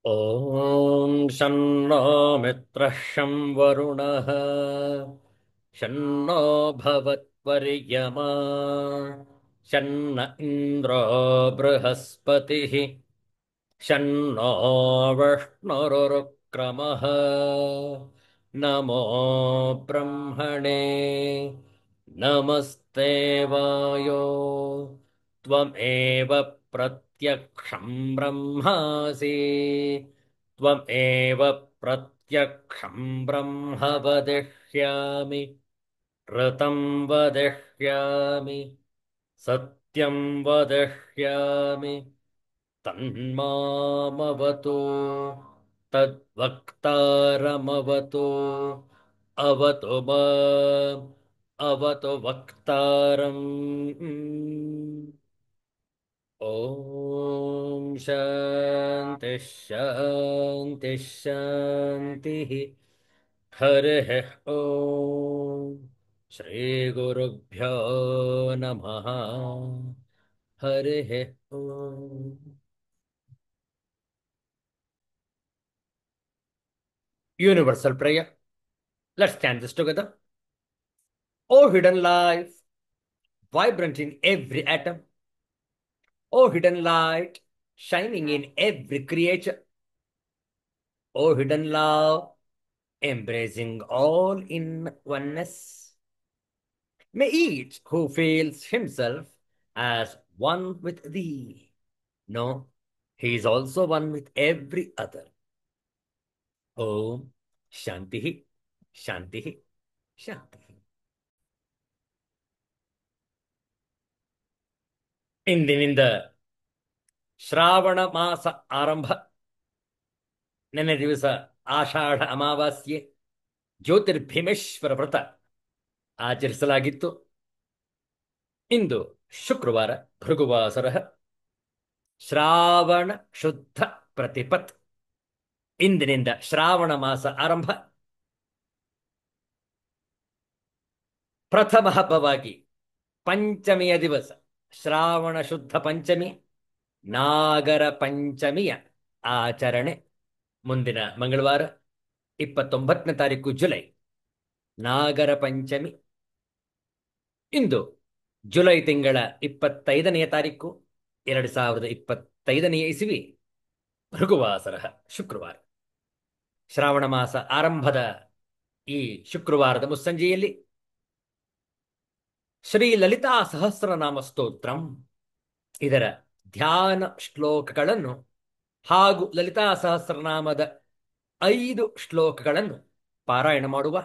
ॐ शन्नो मित्रः शं वरुणः शन्नो भवत्वर्यमा शन्न इन्द्रो बृहस्पतिः शन्नो विष्णुरुक्रमः नमो ब्रह्मणे नमस्ते वायो त्वमेव प्रत्यक्षं ब्रह्मासि त्वमेव प्रत्यक्षं ब्रह्म वदिष्यामि ऋतं वदिष्यामि सत्यं वदिष्यामि तन्मामवतु तद्वक्तारमवतु अवतु माम् अवतु वक्तारम् ॐ शान्ति शान्ति शान्तिः हरिः ॐ श्रीगुरुभ्यो नमः हरिः ॐ Universal prayer. Let's chant this together. O hidden life, vibrant in every atom. O hidden light, shining in every creature. O hidden love, embracing all in oneness. May each who feels himself as one with thee know he is also one with every other. Om Shanti Shanti Shanti. ಇಂದಿನಿಂದ ಶ್ರಾವಣ ಮಾಸ ಆರಂಭ. ನೆನ್ನೆ ದಿವಸ ಆಷಾಢ ಅಮಾವಾಸ್ಯೆ ಜ್ಯೋತಿರ್ಭೀಮೇಶ್ವರ ವ್ರತ ಆಚರಿಸಲಾಗಿತ್ತು. ಇಂದು ಶುಕ್ರವಾರ ಭೃಗುವಾಸರ ಶ್ರಾವಣ ಶುದ್ಧ ಪ್ರತಿಪತ್. ಇಂದಿನಿಂದ ಶ್ರಾವಣ ಮಾಸ ಆರಂಭ. ಪ್ರಥಮ ಹಬ್ಬವಾಗಿ ಪಂಚಮಿಯ ದಿವಸ ಶ್ರಾವಣ ಶುದ್ಧ ಪಂಚಮಿ, ನಾಗರ ಪಂಚಮಿಯ ಆಚರಣೆ ಮುಂದಿನ ಮಂಗಳವಾರ 29ನೇ ತಾರೀಕು ಜುಲೈ ನಾಗರ ಪಂಚಮಿ. ಇಂದು ಜುಲೈ ತಿಂಗಳ 25ನೆಯ ತಾರೀಕು 2025ನೇ ಇಸವಿ ಭೃಗುವಾಸರ ಶುಕ್ರವಾರ. ಶ್ರಾವಣ ಮಾಸ ಆರಂಭದ ಈ ಶುಕ್ರವಾರದ ಮುಸ್ಸಂಜೆಯಲ್ಲಿ ಶ್ರೀ ಲಲಿತಾ ಸಹಸ್ರನಾಮ ಸ್ತೋತ್ರಂ ಇದರ ಧ್ಯಾನ ಶ್ಲೋಕಗಳನ್ನು ಹಾಗೂ ಲಲಿತಾ ಸಹಸ್ರನಾಮದ 5 ಶ್ಲೋಕಗಳನ್ನು ಪಾರಾಯಣ ಮಾಡುವ.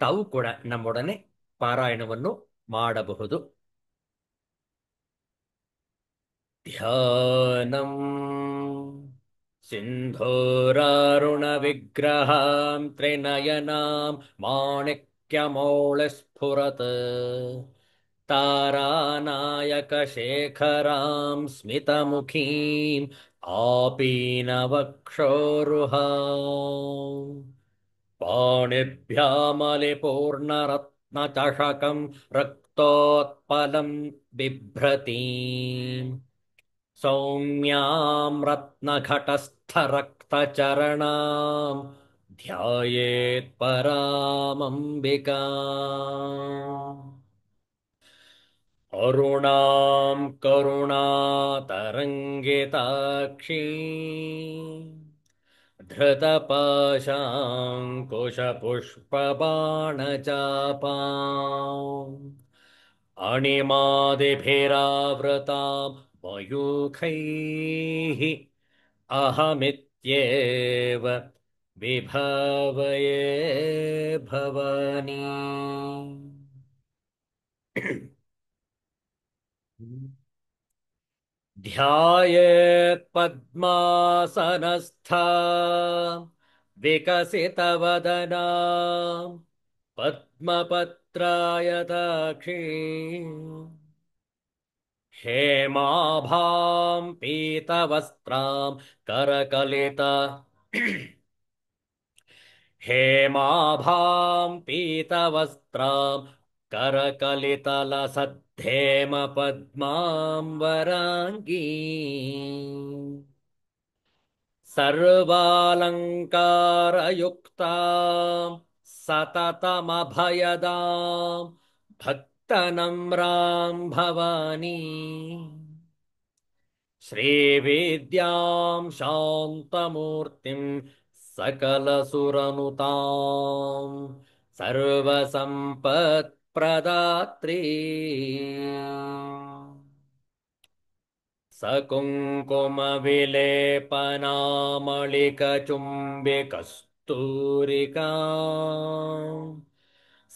ತಾವು ಕೂಡ ನಮ್ಮೊಡನೆ ಪಾರಾಯಣವನ್ನು ಮಾಡಬಹುದು. ಧ್ಯಾನಂ ಸಿಂಧೂರಾರುಣ ವಿಗ್ರಹಾಂ ತ್ರಿನಯನಾಂ ಮಾಣಿಕ್ಯಮೌಳಿಸ್ಫುರತ್ ತಾರಾನಾಯಕ ಶೇಖರಾಂ ಸ್ಮಿತಮುಖೀಂ ಆಪೀನವಕ್ಷೋರುಹಾಂ ಪಾಣಿಭ್ಯಾಮಲಿಪೂರ್ಣರತ್ನಚಷಕಂ ರಕ್ತೋತ್ಪಲಂ ಬಿಭ್ರತೀಂ ಸೌಮ್ಯಾಂ ರತ್ನಘಟಸ್ಥರಕ್ತಚರಣಾಂ ಧ್ಯಾಯೇತ್ ಪರಾಮಂಬಿಕಾಂ ಅರುಣಾಂ ಕರುಣಾತರಂಗಿತಾಕ್ಷೀಂ धृतपाशाङ्कुशपुष्पबाणचापाम् अणिमादिभिरावृतां मयूखैः अहमित्येव विभावये भवानी. ध्यायेत् पद्मासनस्था विकसितवदना पद्मपत्रायताक्षी हेमाभां पीतवस्त्रां करकलिता हेमाभां पीतवस्त्रां करकलितलसद्धेमपद्मां वराङ्गी सर्वालङ्कारयुक्ता सततमभयदां भक्तनम्रां भवानी श्रीवेद्यां शान्तमूर्तिं सकलसुरनुतां सर्वसम्पत्प्रदात्री सकुङ्कुमविलेपनामलिकचुम्बिकस्तूरिका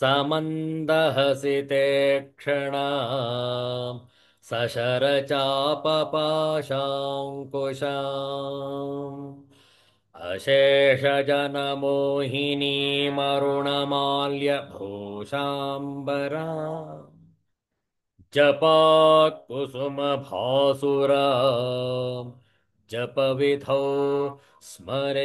समन्दहसिते क्षणां सशरचापपाशाङ्कुशाम् अशेषजनमोहिनीमरुणमाल्यभूषाम्बरा जपाकुसुमभासुरा जपविधौ स्मरेदम्बिका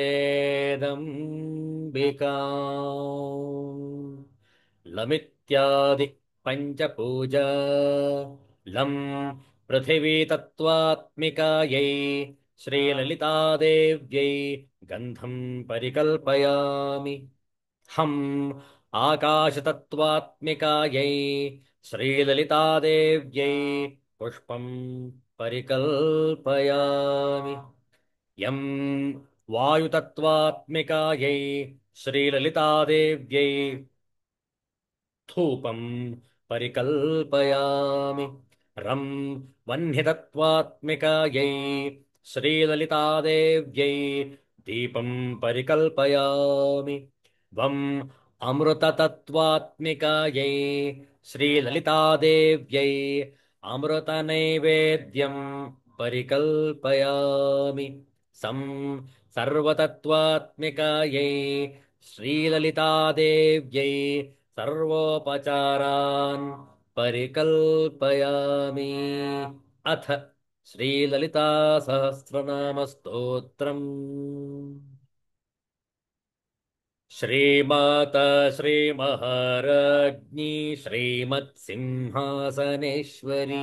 लमित्यादि पञ्चपूजा लं पृथिवीतत्त्वात्मिकायै श्रीललितादेव्यै गन्धं परिकल्पयामि हम् आकाशतत्त्वात्मिकायै श्रीललितादेव्यै पुष्पं परिकल्पयामि यं वायुतत्त्वात्मिकायै श्रीललितादेव्यै धूपं परिकल्पयामि रं वह्नितत्त्वात्मिकायै श्रीललितादेव्यै दीपं परिकल्पयामि वम् अमृततत्त्वात्मिकायै श्रीललितादेव्यै अमृतनैवेद्यं परिकल्पयामि सं सर्वतत्त्वात्मिकायै श्रीललितादेव्यै सर्वोपचारान् परिकल्पयामि अथ श्रीललिता सहस्रनामस्तोत्रम् श्रीमाता श्रीमहाराज्ञी श्रीमत्सिंहासनेश्वरी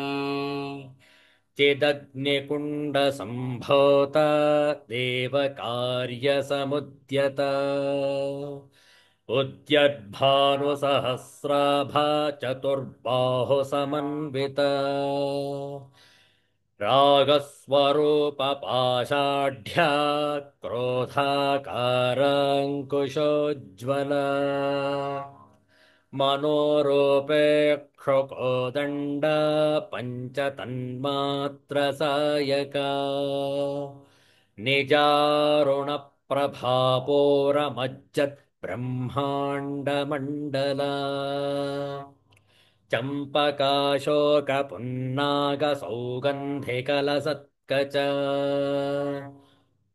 चिदग्निकुण्डसम्भूता देवकार्यसमुद्यता उद्यद्भानुसहस्राभा चतुर्बाहुसमन्विता रागस्वरूपपाषाढ्या क्रोधाकाराङ्कुशोज्ज्वला मनोरूपेक्षुकोदण्ड पञ्चतन्मात्रसायका निजारुणप्रभापोरमज्जत् ब्रह्माण्डमण्डला चम्पकाशोकपुन्नागसौगन्धिकलसत्कच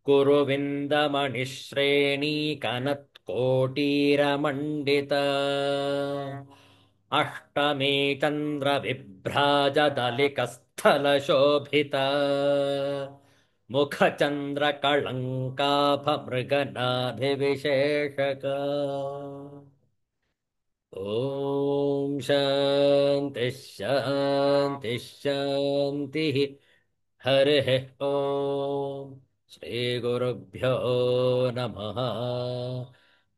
कुरुविन्दमणिश्रेणीकनत्कोटीरमण्डित अष्टमी चन्द्रविभ्राजदलिकस्थलशोभिता मुखचन्द्रकळङ्काभमृगनाभिविशेषका ॐ शान्तिः शान्तिः शान्तिः हरिः ॐ श्रीगुरुभ्यो नमः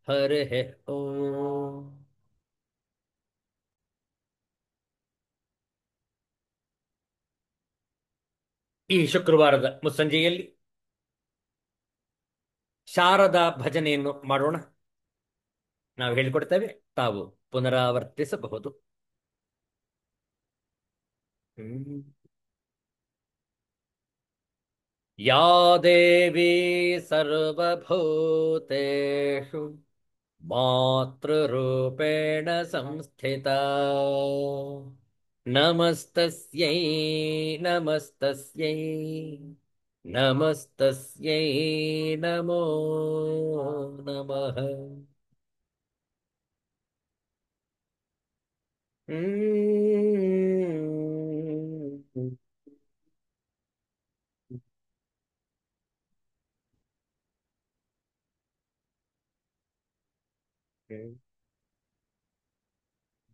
हरिः ॐ ಈ ಶುಕ್ರವಾರದ ಮುಸ್ಸಂಜೆಯಲ್ಲಿ ಶಾರದಾ ಭಜನೆಯನ್ನು ಮಾಡೋಣ. ನಾವು ಹೇಳಿಕೊಡ್ತೇವೆ, ತಾವು ಪುನರಾವರ್ತಿಸಬಹುದು. या देवी सर्वभूतेषु मातृरूपेण संस्थिता नमस्तस्यै नमस्तस्यै नमस्तस्यै नमो नमः.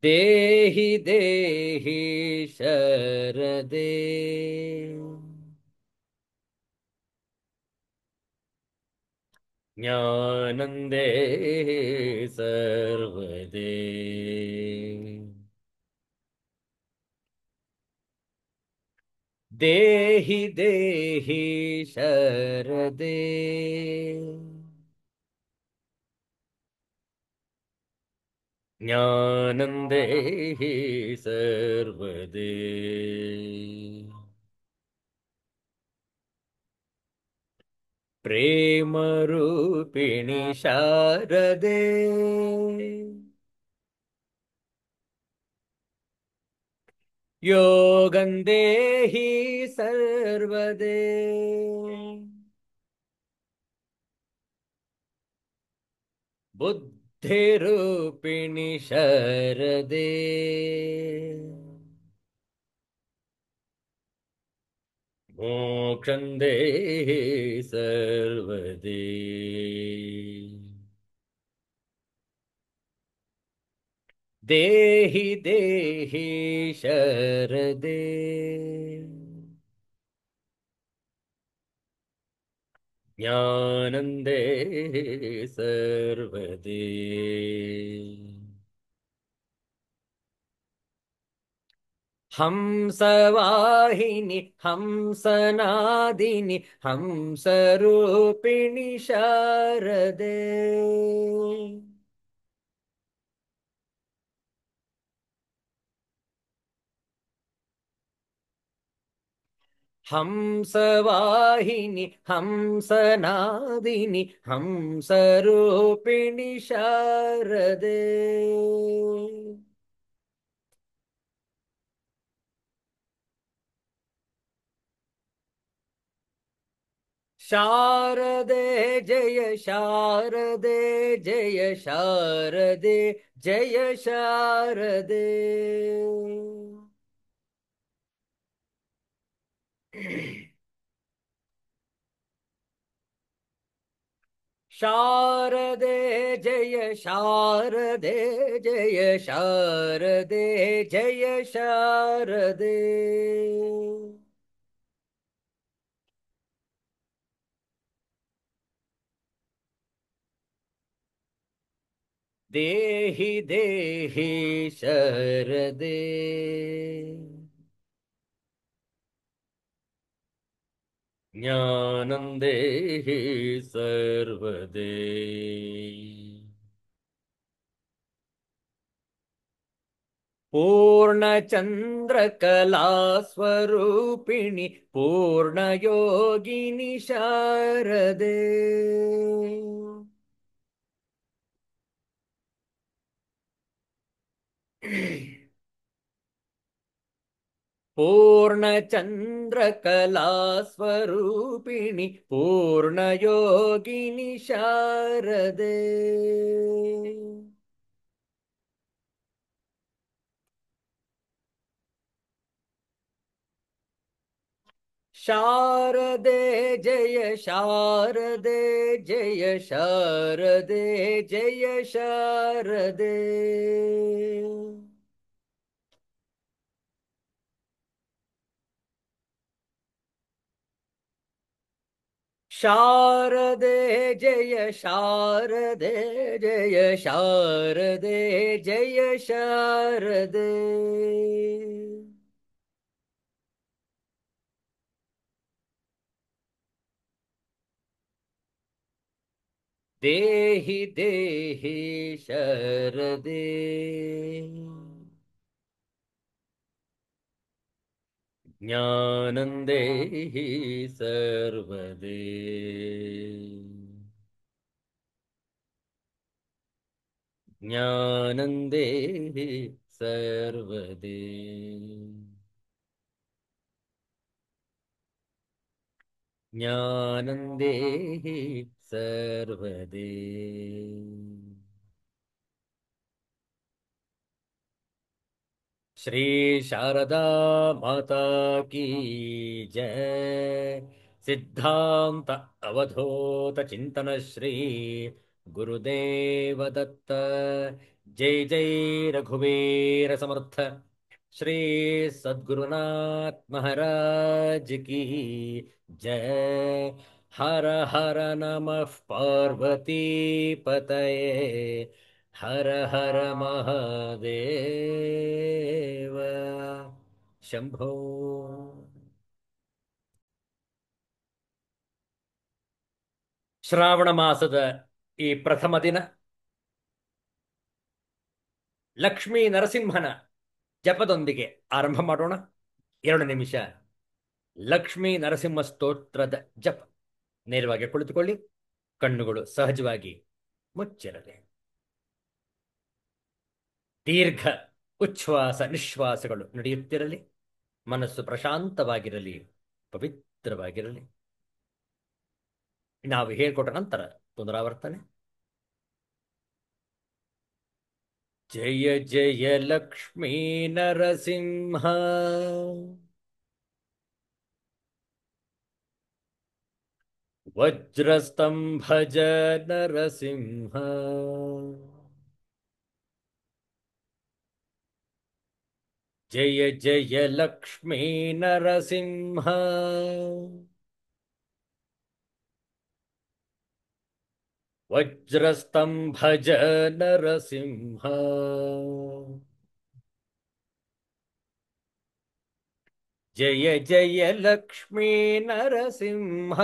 देहि देहि शरदे ज्ञानन्दे सर्वदे। देहि देहि शरदे। ज्ञानन्दे सर्वदे। प्रेमरूपिणि शारदे। योगं देहि सर्वदे। बुद्धिरूपिणि शरदे। मोक्षं देहि सर्वदे। देहि देहि शरदे। ज्ञानं देहि सर्वदे। हंसवाहिनि हंसनादिनि हंसरूपिणि शारदे। हंसवाहिनि हंसनादिनि हंसरूपिणि शारदे। शारदे जय शारदे जय शारदे जय शारदे। शारदे जय शारदे जय शारदे जय शारदे। देहि देहि शरदे। ज्ञानं देहि सर्वदे। पूर्णचन्द्रकलास्वरूपिणि पूर्णयोगिनि शारदे। पूर्णचन्द्रकलास्वरूपिणि पूर्णयोगिनि शारदे। शारदे जय शारदे जय शारदे जय शारदे। शारदे जय शारदे जय शारदे जय शारदे। देहि देहि शरदे। ज्ञानं देहि सर्वदे। ज्ञानं देहि सर्वदे। ज्ञानं देहि सर्वदे। श्री शारदा माता की जय। सिद्धांत अवधूत चिंतन श्री गुरुदेव दत्त। जय जय रघुवीर समर्थ। श्री सद्गुरुनाथ महाराज की जय। हर हर नमः पार्वतीपतये हर हर महादेव शंभो. ಶ್ರಾವಣ ಮಾಸದ ಈ ಪ್ರಥಮ ದಿನ ಲಕ್ಷ್ಮೀ ನರಸಿಂಹನ ಜಪದೊಂದಿಗೆ ಆರಂಭ ಮಾಡೋಣ. 2 ನಿಮಿಷ ಲಕ್ಷ್ಮೀ ನರಸಿಂಹ ಸ್ತೋತ್ರದ ಜಪ. ನೇರವಾಗಿ ಕುಳಿತುಕೊಳ್ಳಿ. ಕಣ್ಣುಗಳು ಸಹಜವಾಗಿ ಮುಚ್ಚಿರಲಿ. ದೀರ್ಘ ಉಚ್ಛ್ವಾಸ ನಿಶ್ವಾಸಗಳು ನಡೆಯುತ್ತಿರಲಿ. ಮನಸ್ಸು ಪ್ರಶಾಂತವಾಗಿರಲಿ, ಪವಿತ್ರವಾಗಿರಲಿ. ನಾವು ಹೇಳಿಕೊಟ್ಟ ನಂತರ ಪುನರಾವರ್ತನೆ. ಜಯ ಜಯ ಲಕ್ಷ್ಮೀ ನರಸಿಂಹ, ವಜ್ರಸ್ತಂಭಜ ನರಸಿಂಹ, ಜಯ ಜಯ ಲಕ್ಷ್ಮೀ ನರಸಿಂಹ, ವಜ್ರಸ್ತಂಭಜ ನರಸಿಂಹ, ಜಯ ಜಯ ಲಕ್ಷ್ಮೀ ನರಸಿಂಹ,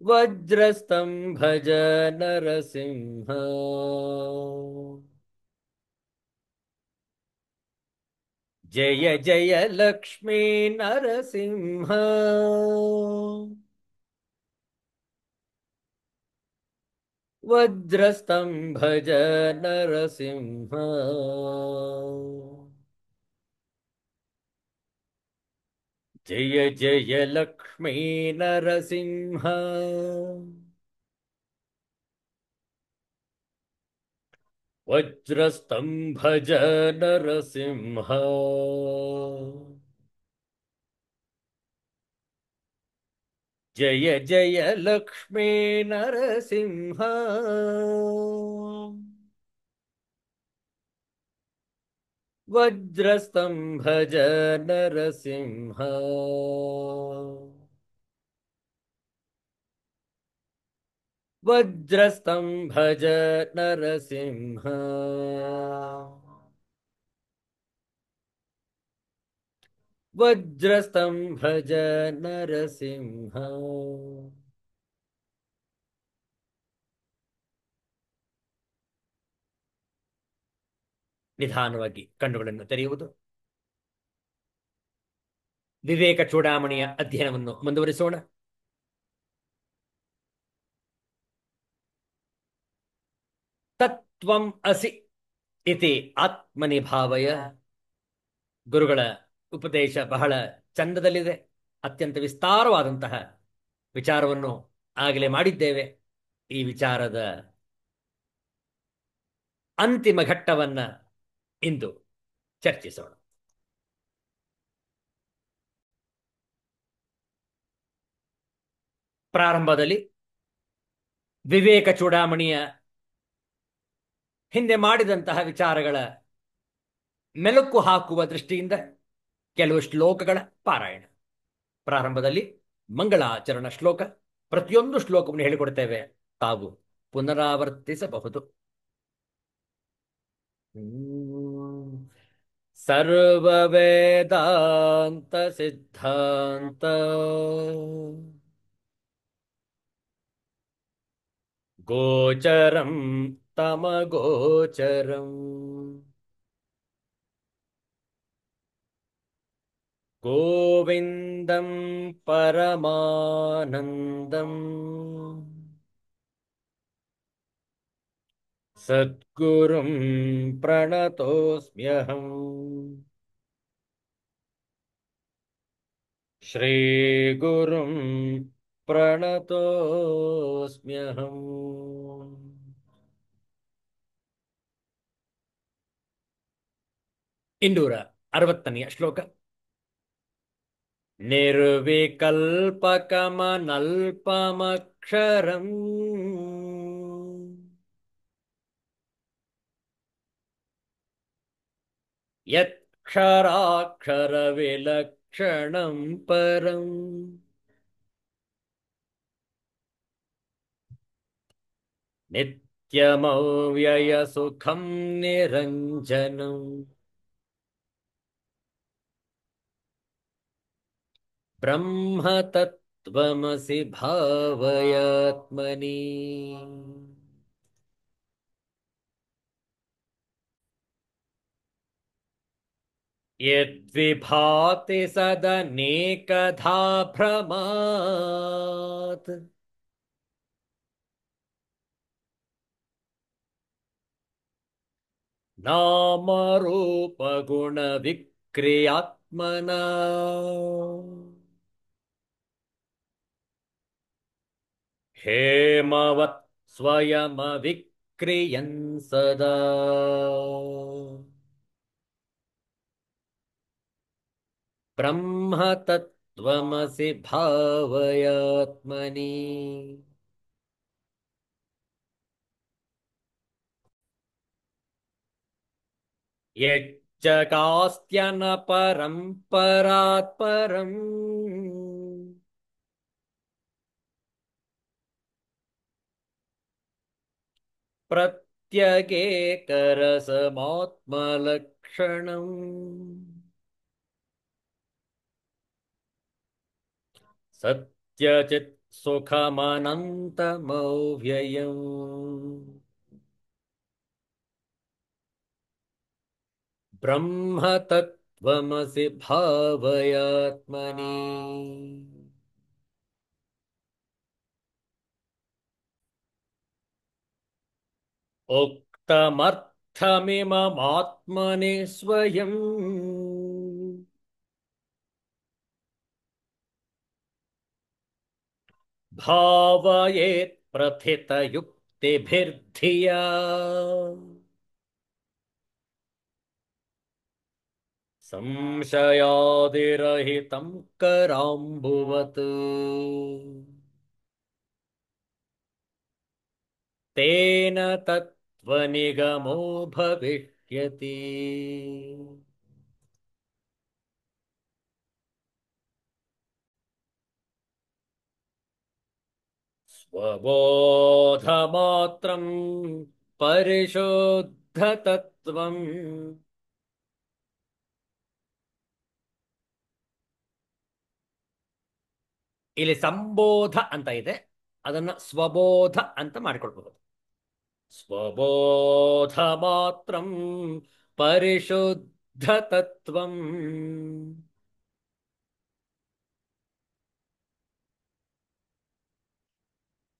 ವಜ್ರಸ್ತಂಭಜ ನರಸಿಂಹ, ಜಯ ಜಯ ಲಕ್ಷ್ಮೀ ನರಸಿಂಹ, ವಜ್ರಸ್ತಂಭಜ ನರಸಿಂಹ, ಜಯ ಜಯ ಲಕ್ಷ್ಮೀ ನರಸಿಂಹ, ವಜ್ರಸ್ತಂಭಜ ನರಸಿಂಹ, ಜಯ ಜಯ ಲಕ್ಷ್ಮೀ ನರಸಿಂಹ, ವಜ್ರಸ್ತಂಭಜ ನರಸಿಂಹ, ವಜ್ರಸ್ತಂಭಜ ನರಸಿಂಹ, ವಜ್ರಸ್ತಂಭಜ ನರಸಿಂಹ. ನಿಧಾನವಾಗಿ ಕಣ್ಣುಗಳನ್ನು ತೆರೆಯುವುದು. ವಿವೇಕ ಚೂಡಾಮಣಿಯ ಅಧ್ಯಯನವನ್ನು ಮುಂದುವರಿಸೋಣ. ತತ್ವಂ ಅಸಿ ಇತಿ ಆತ್ಮನಿ ಭಾವಯ. ಗುರುಗಳ ಉಪದೇಶ ಬಹಳ ಚಂದದಲ್ಲಿದೆ. ಅತ್ಯಂತ ವಿಸ್ತಾರವಾದಂತಹ ವಿಚಾರವನ್ನು ಆಗಲೇ ಮಾಡಿದ್ದೇವೆ. ಈ ವಿಚಾರದ ಅಂತಿಮ ಘಟ್ಟವನ್ನ ಇಂದು ಚರ್ಚಿಸೋಣ. ಪ್ರಾರಂಭದಲ್ಲಿ ವಿವೇಕ ಚೂಡಾಮಣಿಯ ಹಿಂದೆ ಮಾಡಿದಂತಹ ವಿಚಾರಗಳ ಮೆಲುಕು ಹಾಕುವ ದೃಷ್ಟಿಯಿಂದ ಕೆಲವು ಶ್ಲೋಕಗಳ ಪಾರಾಯಣ. ಪ್ರಾರಂಭದಲ್ಲಿ ಮಂಗಳಾಚರಣ ಶ್ಲೋಕ. ಪ್ರತಿಯೊಂದು ಶ್ಲೋಕವನ್ನು ಹೇಳಿಕೊಡ್ತೇವೆ, ತಾವು ಪುನರಾವರ್ತಿಸಬಹುದು. ಸರ್ವವೇದಾಂತ ಸಿದ್ಧಾಂತ ಗೋಚರಂ ತಮಗೋಚರಂ ಗೋವಿಂದಂ ಪರಮಾನಂದಂ ಸದ್ಗುರುಂ ಪ್ರಣತೋಸ್ಮ್ಯಹಂ. ಶ್ರೀಗುರುಂ ಪ್ರಣತೋಸ್ಮ್ಯಹಂ. 260ನೇ ಶ್ಲೋಕ. ನಿರ್ವಿಕಲ್ಪಕಮನಲ್ಪಮಕ್ಷರಂ ಯತ್ಕ್ಷರಾಕ್ಷರ ವಿಲಕ್ಷಣಂ क्षणं परम् नित्यमव्ययसुखं निरञ्जनम् ब्रह्म तत्त्वमसि भावयात्मनि यद्विभाति सदनेकधा भ्रमात् नामरूपगुणविक्रियात्मना हेमवत् स्वयमविक्रियन् सदा ब्रह्म तत्त्वमसि भावयात्मनि यच्चकास्त्यनपरं परात् परम् प्रत्यगेकरसमात्मलक्षणम् सत्यचित् सुखमनन्तमव्ययम् ब्रह्म तत्त्वमसि भावयात्मनि उक्तमर्थमिममात्मनि स्वयम् भावयेत् प्रथितयुक्तिभिर्धिया संशयादिरहितं कराम्बुवत् तेन तत्त्वनिगमो भविष्यति स्वबोधमात्रं परिशुद्धतत्त्वम् ಇಲ್ಲಿ ಸಂಬೋಧ ಅಂತ ಇದೆ, ಅದನ್ನ ಸ್ವಬೋಧ ಅಂತ ಮಾಡಿಕೊಳ್ಬಹುದು. ಸ್ವಬೋಧ ಮಾತ್ರಂ ಪರಿಶುದ್ಧ ತತ್ವಂ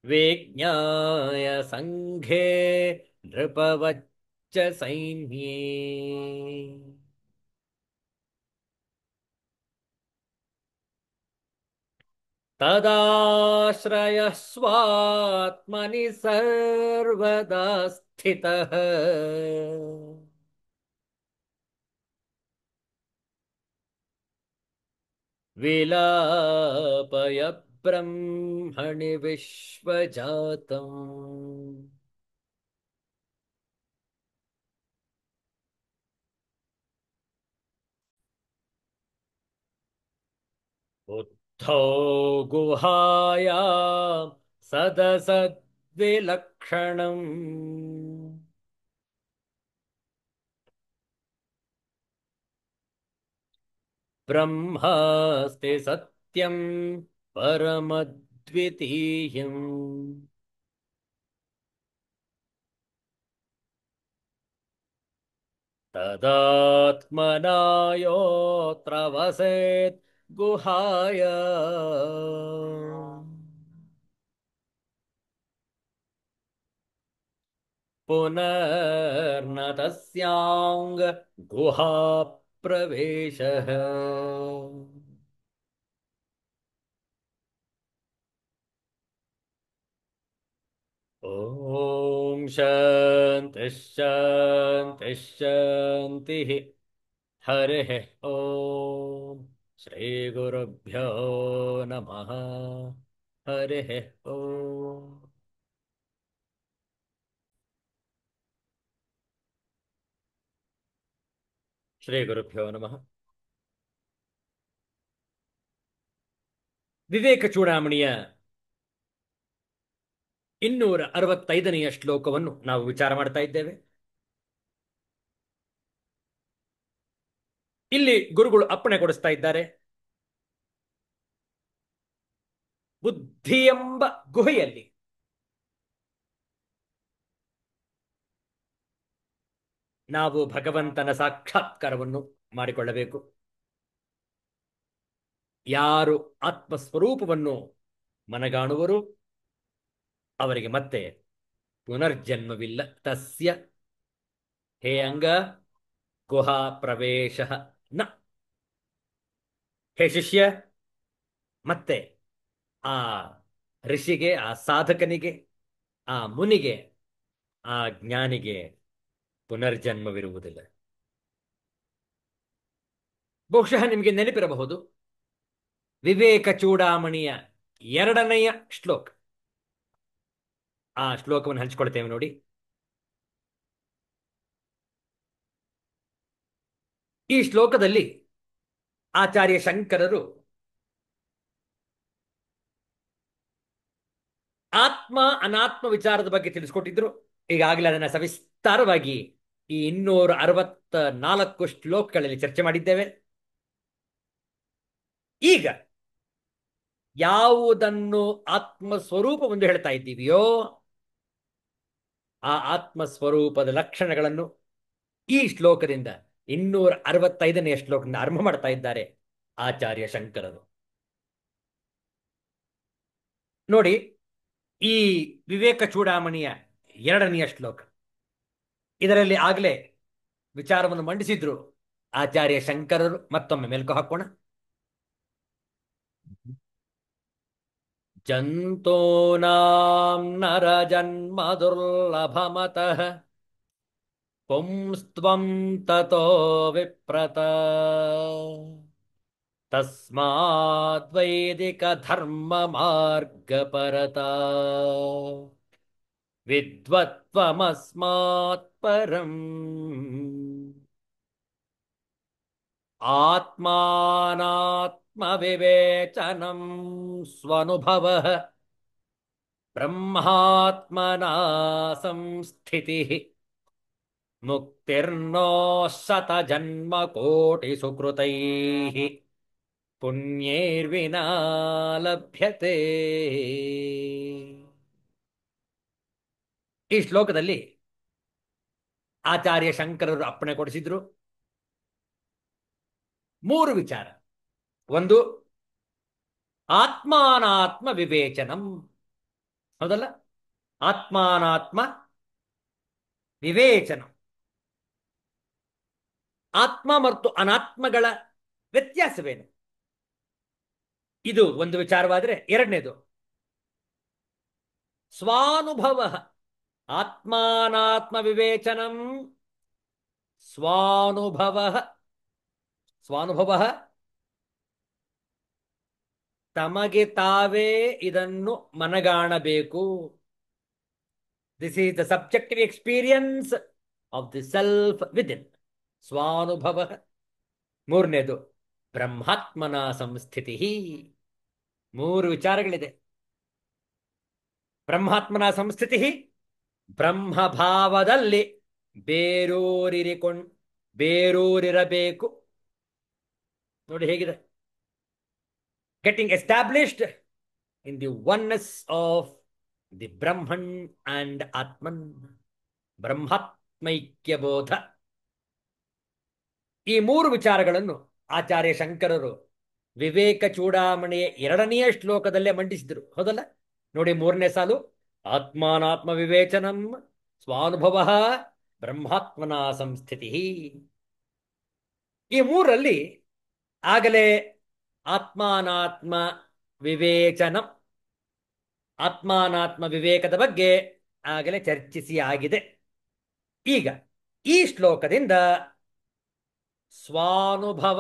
ವಿಜ್ಞಾಯ ಸಂಘೇ ನೃಪವಚ್ಚ ಸೈನ್ಯೇ तदाश्रयस्वात्मनि सर्वदा स्थितः विलापय ब्रह्मणि विश्वजातम् बुद्धौ गुहायां सदसद्विलक्षणम् ब्रह्मास्ति सत्यं परमद्वितीयम् तदात्मना वसेत् गुहाय पुनर्न तस्यां गुहा प्रवेशः ॐ शान्तिः शान्तिः शान्तिः हरिः ॐ श्रीगुरुभ्यो नमः हरिः ॐ श्रीगुरुभ्यो नमः ವಿವೇಕ ಚೂಡಾಮಣಿಯ 265ನೆಯ ಶ್ಲೋಕವನ್ನು ನಾವು ವಿಚಾರ ಮಾಡ್ತಾ ಇದ್ದೇವೆ. ಇಲ್ಲಿ ಗುರುಗಳು ಅಪ್ಪಣೆ ಕೊಡಿಸ್ತಾ ಇದ್ದಾರೆ. ಬುದ್ಧಿ ಎಂಬ ಗುಹೆಯಲ್ಲಿ ನಾವು ಭಗವಂತನ ಸಾಕ್ಷಾತ್ಕಾರವನ್ನು ಮಾಡಿಕೊಳ್ಳಬೇಕು. ಯಾರು ಆತ್ಮಸ್ವರೂಪವನ್ನು ಮನಗಾಣುವರು ಅವರಿಗೆ ಮತ್ತೆ ಪುನರ್ಜನ್ಮವಿಲ್ಲ. ತಸ್ಯ ಹೇ ಅಂಗ ಗುಹಾ ಪ್ರವೇಶ ನ. ಹೇ ಶಿಷ್ಯ, ಮತ್ತೆ ಆ ಋಷಿಗೆ, ಆ ಸಾಧಕನಿಗೆ, ಆ ಮುನಿಗೆ, ಆ ಜ್ಞಾನಿಗೆ ಪುನರ್ಜನ್ಮವಿರುವುದಿಲ್ಲ. ಬಹುಶಃ ನಿಮಗೆ ನೆನಪಿರಬಹುದು, ವಿವೇಕ ಚೂಡಾಮಣಿಯ 2ನೆಯ ಶ್ಲೋಕ. ಆ ಶ್ಲೋಕವನ್ನು ಹಂಚಿಕೊಳ್ತೇವೆ ನೋಡಿ. ಈ ಶ್ಲೋಕದಲ್ಲಿ ಆಚಾರ್ಯ ಶಂಕರರು ಆತ್ಮ ಅನಾತ್ಮ ವಿಚಾರದ ಬಗ್ಗೆ ತಿಳಿಸ್ಕೊಟ್ಟಿದ್ರು. ಈಗಾಗಲೇ ಅದನ್ನು ಸವಿಸ್ತಾರವಾಗಿ ಈ 264 ಶ್ಲೋಕಗಳಲ್ಲಿ ಚರ್ಚೆ ಮಾಡಿದ್ದೇವೆ. ಈಗ ಯಾವುದನ್ನು ಆತ್ಮ ಸ್ವರೂಪವೆಂದು ಹೇಳ್ತಾ ಇದ್ದೀವಿಯೋ ಆ ಆತ್ಮ ಸ್ವರೂಪದ ಲಕ್ಷಣಗಳನ್ನು ಈ ಶ್ಲೋಕದಿಂದ 265ನೆಯ ಶ್ಲೋಕದಿಂದ ಆರಂಭ ಮಾಡ್ತಾ ಇದ್ದಾರೆ ಆಚಾರ್ಯ ಶಂಕರರು. ನೋಡಿ, ಈ ವಿವೇಕ ಚೂಡಾಮಣಿಯ 2ನೆಯ ಶ್ಲೋಕ, ಇದರಲ್ಲಿ ಆಗಲೇ ವಿಚಾರವನ್ನು ಮಂಡಿಸಿದ್ರು ಆಚಾರ್ಯ ಶಂಕರರು. ಮತ್ತೊಮ್ಮೆ ಮೆಲುಕು ಹಾಕೋಣ. ಜಂತೂನಾಂ ನರಜನ್ಮ ದುರ್ಲಭಮತಃ ಪುಂಸ್ತ್ವಂ ತತೋ ವಿಪ್ರತ ತಸ್ಮಾದ್ವೈದಿಕ ಧರ್ಮ ಮಾರ್ಗಪರತಾ ವಿದ್ವತ್ವಮಸ್ಮಾತ್ ಪರಂ ಆತ್ಮಾನಾತ್ಮ ವಿವೇಚನಂ ಸ್ವನುಭವಃ ಬ್ರಹ್ಮಾತ್ಮನಾ ಸಂಸ್ಥಿತಿಃ ಮುಕ್ತಿರ್ನೋ ಶತಜನ್ಮ ಕೋಟಿ ಸುಕೃತೈಃ ಪುಣ್ಯೈರ್ವಿನಾ ಲಭ್ಯತೆ. ಈ ಶ್ಲೋಕದಲ್ಲಿ ಆಚಾರ್ಯ ಶಂಕರರು ಅಪ್ಪಣೆ ಕೊಡಿಸಿದ್ರು 3 ವಿಚಾರ. ಒಂದು, ಆತ್ಮಾನಾತ್ಮ ವಿವೇಚನಂ. ಹೌದಲ್ಲ? ಆತ್ಮಾನಾತ್ಮ ವಿವೇಚನ, ಆತ್ಮ ಮತ್ತು ಅನಾತ್ಮಗಳ ವ್ಯತ್ಯಾಸವೇನು, ಇದು ಒಂದು ವಿಚಾರವಾದರೆ, ಎರಡನೇದು ಸ್ವಾನುಭವ. ಆತ್ಮಾನಾತ್ಮ ವಿವೇಚನಂ ಸ್ವಾನುಭವ. ಸ್ವಾನುಭವ, ತಮಗೆ ತಾವೇ ಇದನ್ನು ಮನಗಾಣಬೇಕು. This is the subjective experience of the self within. ಸ್ವಾನುಭವ. ಮೂರನೇದು ಬ್ರಹ್ಮಾತ್ಮನ ಸಂಸ್ಥಿತಿ. 3 ವಿಚಾರಗಳಿದೆ. ಬ್ರಹ್ಮಾತ್ಮನ ಸಂಸ್ಥಿತಿ, ಬ್ರಹ್ಮಭಾವದಲ್ಲಿ ಬೇರೂರಿರಬೇಕು. ನೋಡಿ ಹೇಗಿದೆ, getting established in the oneness of the Brahman and Atman. ಬ್ರಹ್ಮಾತ್ಮೈಕ್ಯ ಬೋಧ. ಈ 3 ವಿಚಾರಗಳನ್ನು ಆಚಾರ್ಯ ಶಂಕರರು ವಿವೇಕ ಚೂಡಾಮಣಿಯ 2ನೆಯ ಶ್ಲೋಕದಲ್ಲೇ ಮಂಡಿಸಿದರು. ಹೌದಲ್ಲ? ನೋಡಿ, 3ನೇ ಸಾಲು, ಆತ್ಮಾನಾತ್ಮ ವಿವೇಚನಂ ಸ್ವಾನುಭವ ಬ್ರಹ್ಮಾತ್ಮನ ಸಂಸ್ಥಿತಿ. ಈ 3ರಲ್ಲಿ ಆಗಲೇ ಆತ್ಮಾನಾತ್ಮ ವಿವೇಚನ, ಆತ್ಮಾನಾತ್ಮ ವಿವೇಕದ ಬಗ್ಗೆ ಆಗಲೇ ಚರ್ಚಿಸಿ ಆಗಿದೆ. ಈಗ ಈ ಶ್ಲೋಕದಿಂದ ಸ್ವಾನುಭವ,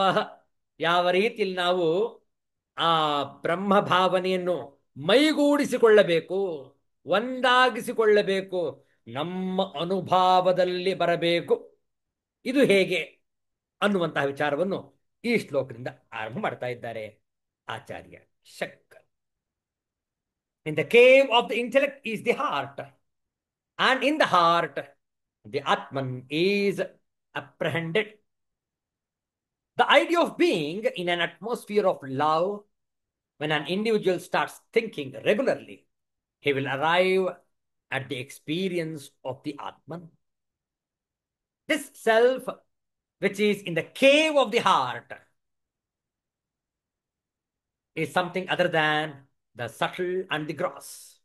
ಯಾವ ರೀತಿಯಲ್ಲಿ ನಾವು ಆ ಬ್ರಹ್ಮ ಭಾವನೆಯನ್ನು ಮೈಗೂಡಿಸಿಕೊಳ್ಳಬೇಕು, ಒಂದಾಗಿಸಿಕೊಳ್ಳಬೇಕು, ನಮ್ಮ ಅನುಭಾವದಲ್ಲಿ ಬರಬೇಕು, ಇದು ಹೇಗೆ ಅನ್ನುವಂತಹ ವಿಚಾರವನ್ನು ಈ ಶ್ಲೋಕದಿಂದ ಆರಂಭ ಮಾಡ್ತಾ ಇದ್ದಾರೆ ಆಚಾರ್ಯ Shankar. In the cave of the intellect is the heart, and in the heart, the Atman is apprehended. The idea of being in an atmosphere of love, when an individual starts thinking regularly, he will arrive at the experience of the Atman. This self, which is in the cave of the heart, is something other than the subtle and the gross.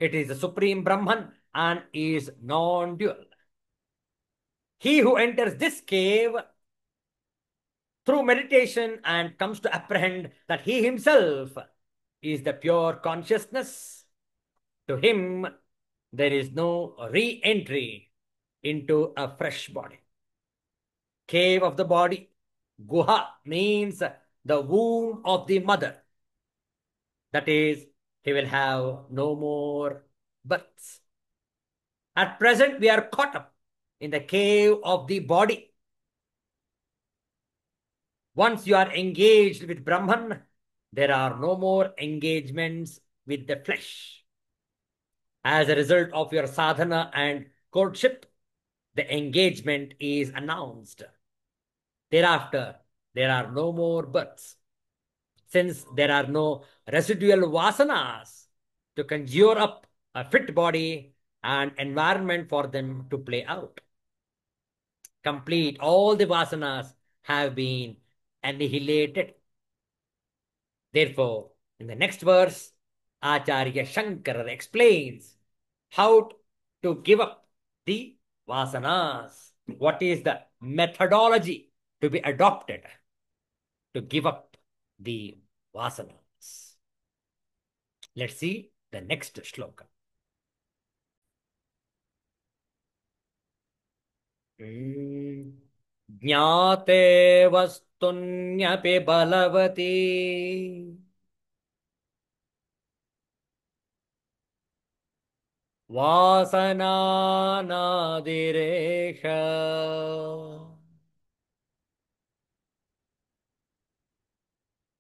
It is the supreme Brahman and is non-dual. He who enters this cave through meditation and comes to apprehend that he himself is the pure consciousness, to him there is no re-entry into a fresh body. Cave of the body, Guha, means the womb of the mother. That is, he will have no more births. At present, we are caught up in the cave of the body. Once you are engaged with Brahman, there are no more engagements with the flesh. As a result of your sadhana and courtship, the engagement is announced. Thereafter, there are no more births. Since there are no residual vasanas to conjure up a fit body and environment for them to play out. Complete, all the vasanas have been annihilated. Therefore, in the next verse, Acharya Shankara explains how to give up the vasanas. What is the methodology to be adopted to give up the vasanas? Let's see the next shloka. ज्ञाते वस्तुन्यपि बलवती वासनानादिरेष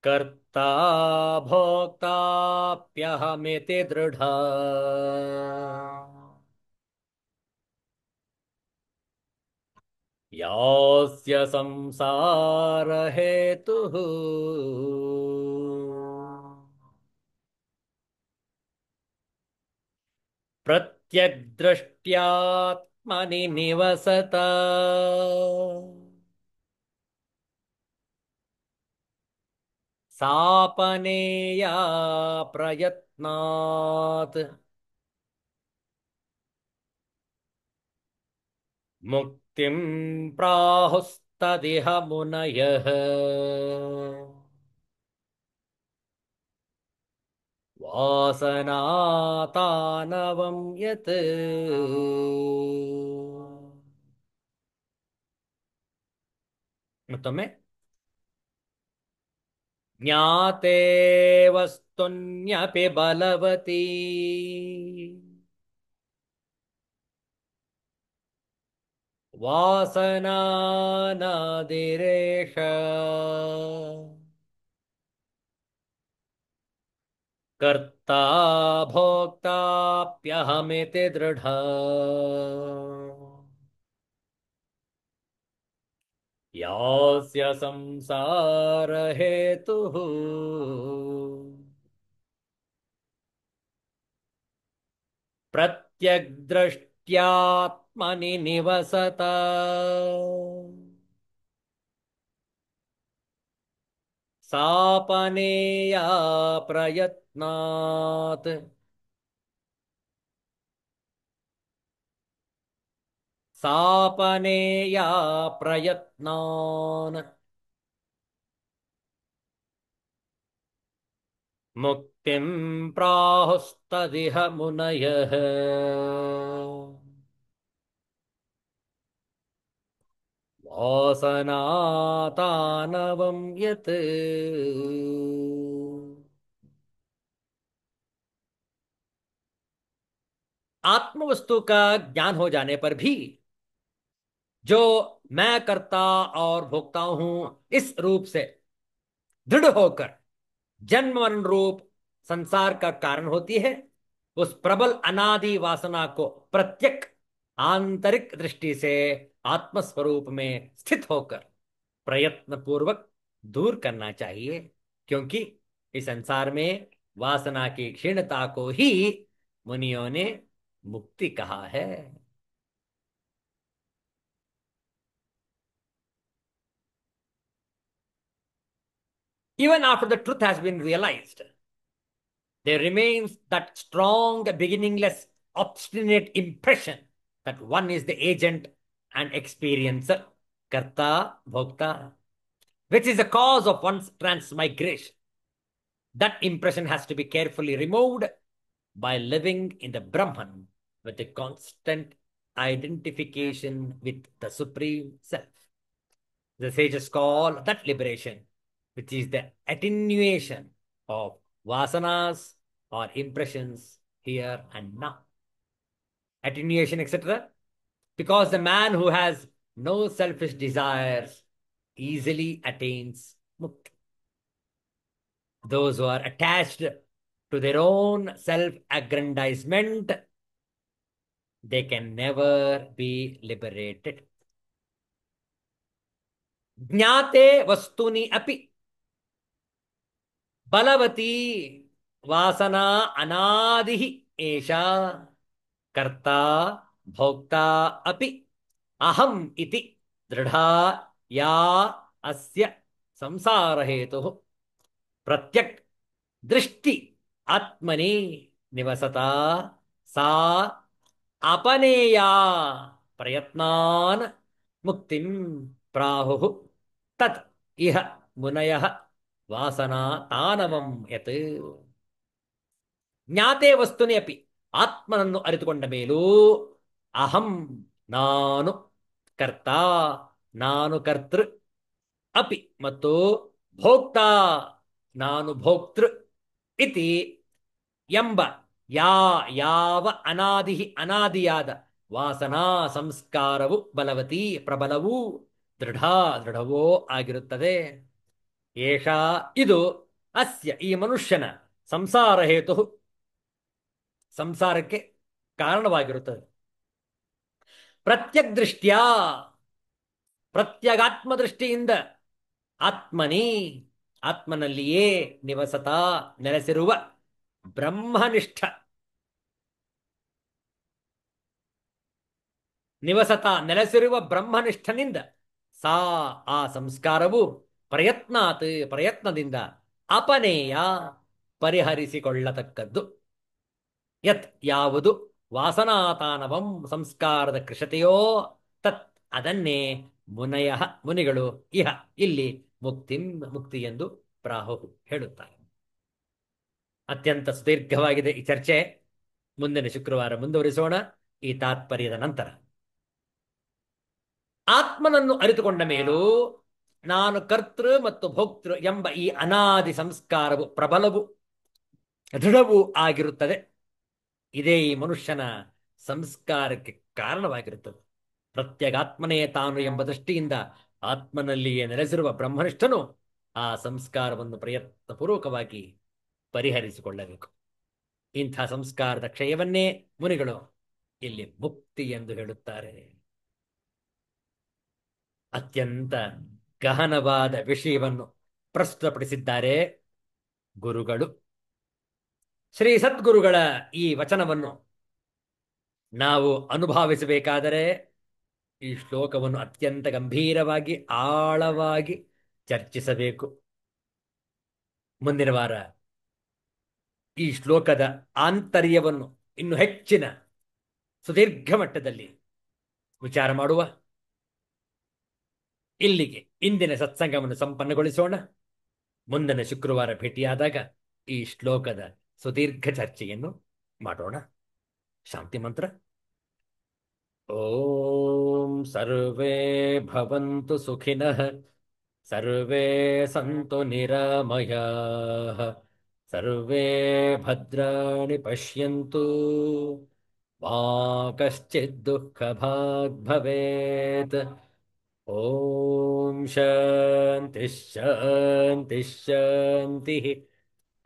कर्ता भोक्ताप्यहमिति दृढा यास्य संसारहेतुः प्रत्यग्दृष्ट्यात्मनि निवसता सापनेया प्रयत्नात् मुक्तिं प्राहुस्तदिह मुनयः वासनातानवं यत् मತ್ತೊಮ್ಮೆ ज्ञाते वस्तुन्यपि बलवती वासनानादिरेष कर्ता भोक्ताप्यहमिति दृढा यास्य संसारहेतुः प्रत्यग्दृष्ट्यात्मनि निवसता सापनेया प्रयत्नात् सापनेया प्रयत्नान् मुक्तिं प्राहुस्तदिह मुनयः वासनातानवं यत् आत्मवस्तु का ज्ञान हो जाने पर भी जो मैं करता और भोगता हूं इस रूप से दृढ़ होकर जन्म मरण रूप संसार का कारण होती है, उस प्रबल अनादि वासना को प्रत्यक आंतरिक दृष्टि से आत्मस्वरूप में स्थित होकर प्रयत्न पूर्वक दूर करना चाहिए। क्योंकि इस संसार में वासना की क्षीणता को ही मुनियों ने मुक्ति कहा है। Even after the truth has been realized, there remains that strong, beginningless, obstinate impression that one is the agent and experiencer, karta, bhokta, which is the cause of one's transmigration. That impression has to be carefully removed by living in the Brahman with a constant identification with the Supreme Self. The sages call that liberation, which is the attenuation of vasanas or impressions here and now. Attenuation, etc. Because the man who has no selfish desires easily attains mukti. Those who are attached to their own self-aggrandizement, they can never be liberated. ज्ञाते वस्तुनि अपि बलवती वासना अनादि एषा कर्ता भोक्ता अपि अहम इति दृढ़ा या अस्य संसार हेतु प्रत्यक दृष्टि आत्मनि निवसता सा अपनेया प्रयत्नान् मुक्तिं प्राहुः तत् इह मुनयः वासना तानवं यत् ಜ್ಞಾತೆ ವಸ್ತುನಿ ಅಪಿ ಆತ್ಮನನ್ನು ಅರಿತುಕೊಂಡ ಮೇಲೂ ಅಹಂ ನಾನು ಕರ್ತ ನಾನು ಕರ್ತೃ ಅಪಿ ಮತ್ತು ಭೋಕ್ತ ನಾನು ಭೋಕ್ತೃ ಇತಿ ಎಂಬ ಯಾವ ಅನಾದಿ ಅನಾದಿಯಾದ ವಾಸನಾ ಸಂಸ್ಕಾರವು ಬಲವತಿ ಪ್ರಬಲವೂ ದೃಢವೋ ಆಗಿರುತ್ತದೆ ಏಷಾ ಇದು ಅಸ್ಯ ಈ ಮನುಷ್ಯನ ಸಂಸಾರ ಹೇತು ಸಂಸಾರಕ್ಕೆ ಕಾರಣವಾಗಿರುತ್ತದೆ ಪ್ರತ್ಯಕ್ ದೃಷ್ಟ್ಯ ಪ್ರತ್ಯಗಾತ್ಮ ದೃಷ್ಟಿಯಿಂದ ಆತ್ಮನಿ ಆತ್ಮನಲ್ಲಿಯೇ ನಿವಸತ ನೆಲೆಸಿರುವ ಬ್ರಹ್ಮನಿಷ್ಠ ನಿವಸತ ನೆಲೆಸಿರುವ ಬ್ರಹ್ಮನಿಷ್ಠನಿಂದ ಸಾ ಆ ಸಂಸ್ಕಾರವು ಪ್ರಯತ್ನದಿಂದ ಅಪನೇಯ ಪರಿಹರಿಸಿಕೊಳ್ಳತಕ್ಕದ್ದು ಯತ್ ಯಾವುದು ವಾಸನಾತಾನವಂ ಸಂಸ್ಕಾರದ ಕೃಷತೆಯೋ ತತ್ ಅದನ್ನೇ ಮುನಯ ಮುನಿಗಳು ಇಹ ಇಲ್ಲಿ ಮುಕ್ತಿ ಎಂದು ಪ್ರಾಹು ಹೇಳುತ್ತಾರೆ ಅತ್ಯಂತ ಸುದೀರ್ಘವಾಗಿದೆ ಈ ಚರ್ಚೆ ಮುಂದಿನ ಶುಕ್ರವಾರ ಮುಂದುವರಿಸೋಣ ಈ ತಾತ್ಪರ್ಯದ ನಂತರ ಆತ್ಮನನ್ನು ಅರಿತುಕೊಂಡ ಮೇಲೂ ನಾನು ಕರ್ತೃ ಮತ್ತು ಭೋಕ್ತೃ ಎಂಬ ಈ ಅನಾದಿ ಸಂಸ್ಕಾರವು ಪ್ರಬಲವು ದೃಢವೂ ಆಗಿರುತ್ತದೆ ಇದೇ ಈ ಮನುಷ್ಯನ ಸಂಸ್ಕಾರಕ್ಕೆ ಕಾರಣವಾಗಿರುತ್ತದೆ ಪ್ರತ್ಯಗಾತ್ಮನೇ ತಾನು ಎಂಬ ದೃಷ್ಟಿಯಿಂದ ಆತ್ಮನಲ್ಲಿಯೇ ನೆಲೆಸಿರುವ ಬ್ರಹ್ಮನಿಷ್ಠನು ಆ ಸಂಸ್ಕಾರವನ್ನು ಪ್ರಯತ್ನಪೂರ್ವಕವಾಗಿ ಪರಿಹರಿಸಿಕೊಳ್ಳಬೇಕು ಇಂಥ ಸಂಸ್ಕಾರದ ಕ್ಷಯವನ್ನೇ ಮುನಿಗಳು ಇಲ್ಲಿ ಮುಕ್ತಿ ಎಂದು ಹೇಳುತ್ತಾರೆ ಅತ್ಯಂತ ಗಹನವಾದ ವಿಷಯವನ್ನು ಪ್ರಸ್ತುತಪಡಿಸಿದ್ದಾರೆ ಗುರುಗಳು ಶ್ರೀ ಸದ್ಗುರುಗಳ ಈ ವಚನವನ್ನು ನಾವು ಅನುಭವಿಸಬೇಕಾದರೆ ಈ ಶ್ಲೋಕವನ್ನು ಅತ್ಯಂತ ಗಂಭೀರವಾಗಿ ಆಳವಾಗಿ ಚರ್ಚಿಸಬೇಕು ಮುಂದಿನ ವಾರ ಈ ಶ್ಲೋಕದ ಆಂತರ್ಯವನ್ನು ಇನ್ನು ಹೆಚ್ಚಿನ ಸುದೀರ್ಘ ಮಟ್ಟದಲ್ಲಿ ವಿಚಾರ ಮಾಡುವ ಇಲ್ಲಿಗೆ ಇಂದಿನ ಸತ್ಸಂಗವನ್ನು ಸಂಪನ್ನಗೊಳಿಸೋಣ ಮುಂದಿನ ಶುಕ್ರವಾರ ಭೇಟಿಯಾದಾಗ ಈ ಶ್ಲೋಕದ ಸುದೀರ್ಘ ಚರ್ಚೆಯನ್ನು ಮಾಡೋಣ ಶಾಂತಿ ಮಂತ್ರ ಓಂ ಸರ್ವೇ ಭವಂತು ಸುಖಿನಃ ಸರ್ವೇ ಸಂತು ನಿರಾಮಯಾಃ ಸರ್ವೇ ಭದ್ರಾಣಿ ಪಶ್ಯಂತು ಮಾ ಕಶ್ಚಿತ್ ದುಃಖಭಾಗ್ ಭವೇತ್ ಓಂ ಶಾಂತಿ ಶಾಂತಿ ಶಾಂತಿ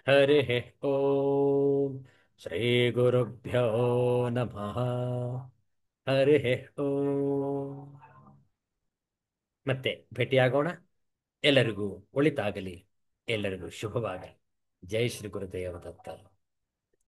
ಹರಿ ಓಂ ಶ್ರೀ ಗುರುಭ್ಯೋ ನಮಃ. ಹರಿ ಓಂ. ಮತ್ತೆ ಭೇಟಿಯಾಗೋಣ. ಎಲ್ಲರಿಗೂ ಒಳಿತಾಗಲಿ. ಎಲ್ಲರಿಗೂ ಶುಭವಾಗಲಿ. ಜೈ ಶ್ರೀ ಗುರುದೇವ ದತ್ತ.